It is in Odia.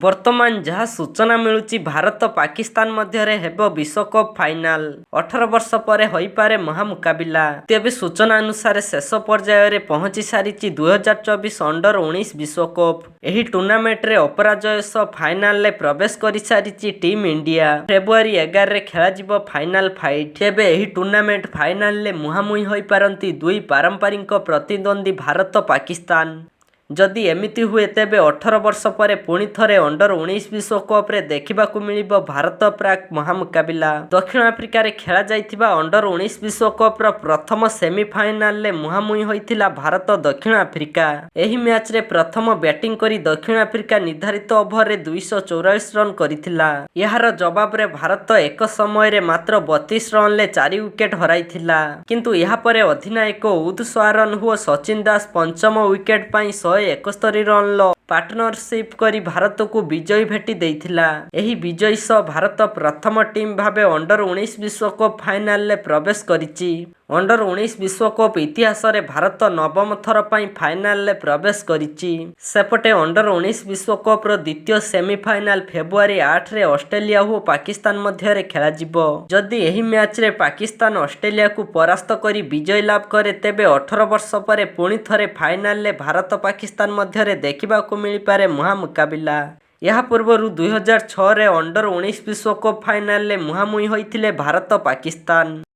ବର୍ତ୍ତମାନ ଯାହା ସୂଚନା ମିଳୁଛି ଭାରତ ପାକିସ୍ତାନ ମଧ୍ୟରେ ହେବ ବିଶ୍ୱକପ୍ ଫାଇନାଲ। 18 ବର୍ଷ ପରେ ହୋଇପାରେ ମହାମୁକାବିଲା। ତେବେ ସୂଚନା ଅନୁସାରେ ଶେଷ ପର୍ଯ୍ୟାୟରେ ପହଞ୍ଚି ସାରିଛି 2024 ଅଣ୍ଡର-19 ବିଶ୍ୱକପ୍। ଏହି ଟୁର୍ଣ୍ଣାମେଣ୍ଟରେ ଅପରାଜୟ ସହ ଫାଇନାଲରେ ପ୍ରବେଶ କରିସାରିଛି ଟିମ୍ ଇଣ୍ଡିଆ। ଫେବୃଆରୀ 11ରେ ଖେଳାଯିବ ଫାଇନାଲ ଫାଇଟ୍। ତେବେ ଏହି ଟୁର୍ଣ୍ଣାମେଣ୍ଟ ଫାଇନାଲରେ ମୁହାଁମୁହିଁ ହୋଇପାରନ୍ତି ଦୁଇ ପାରମ୍ପରିକ ପ୍ରତିଦ୍ୱନ୍ଦ୍ୱୀ ଭାରତ ପାକିସ୍ତାନ। ଯଦି ଏମିତି ହୁଏ ତେବେ 18 ବର୍ଷ ପରେ ପୁଣି ଥରେ ଅଣ୍ଡର-19 ବିଶ୍ୱକପ୍ରେ ଦେଖିବାକୁ ମିଳିବ ଭାରତ ପ୍ରାକ୍ ମହାମୁକାବିଲା। ଦକ୍ଷିଣ ଆଫ୍ରିକାରେ ଖେଳାଯାଇଥିବା ଅଣ୍ଡର-19 ବିଶ୍ୱକପ୍ର ପ୍ରଥମ ସେମିଫାଇନାଲରେ ମୁହାଁମୁହିଁ ହୋଇଥିଲା ଭାରତ ଦକ୍ଷିଣ ଆଫ୍ରିକା। ଏହି ମ୍ୟାଚରେ ପ୍ରଥମ ବ୍ୟାଟିଂ କରି ଦକ୍ଷିଣ ଆଫ୍ରିକା ନିର୍ଦ୍ଧାରିତ ଓଭରରେ 244 ରନ୍ କରିଥିଲା। ଏହାର ଜବାବରେ ଭାରତ ଏକ ସମୟରେ ମାତ୍ର 32 ରନ୍ରେ 4 ୱିକେଟ୍ ହରାଇଥିଲା। କିନ୍ତୁ ଏହାପରେ ଅଧିନାୟକ ଉଦ୍ ସୱାରନ୍ ଓ ସଚିନ ଦାସ ପଞ୍ଚମ ୱିକେଟ୍ ପାଇଁ 171 ରନ୍ର ପାର୍ଟନରସିପ୍ କରି ଭାରତକୁ ବିଜୟ ଭେଟି ଦେଇଥିଲା। ଏହି ବିଜୟ ସହ ଭାରତ ପ୍ରଥମ ଟିମ୍ ଭାବେ ଅଣ୍ଡର-19 ବିଶ୍ୱକପ୍ ଫାଇନାଲରେ ପ୍ରବେଶ କରିଛି। ଅଣ୍ଡର-19 ବିଶ୍ୱକପ୍ ଇତିହାସରେ ଭାରତ ନବମ ଥର ପାଇଁ ଫାଇନାଲରେ ପ୍ରବେଶ କରିଛି। ସେପଟେ ଅଣ୍ଡର-19 ବିଶ୍ୱକପ୍ର ଦ୍ୱିତୀୟ ସେମିଫାଇନାଲ ଫେବୃଆରୀ 8ରେ ଅଷ୍ଟ୍ରେଲିଆ ଓ ପାକିସ୍ତାନ ମଧ୍ୟରେ ଖେଳାଯିବ। ଯଦି ଏହି ମ୍ୟାଚରେ ପାକିସ୍ତାନ ଅଷ୍ଟ୍ରେଲିଆକୁ ପରାସ୍ତ କରି ବିଜୟ ଲାଭ କରେ ତେବେ 18 ବର୍ଷ ପରେ ପୁଣି ଥରେ ଫାଇନାଲରେ ଭାରତ ପାକିସ୍ତାନ ମଧ୍ୟରେ ଦେଖିବାକୁ ମିଳିପାରେ ମହାମୁକାବିଲା। ଏହା ପୂର୍ବରୁ 2006ରେ ଅଣ୍ଡର-19 ବିଶ୍ୱକପ୍ ଫାଇନାଲରେ ମୁହାଁମୁହିଁ ହୋଇଥିଲେ ଭାରତ ପାକିସ୍ତାନ।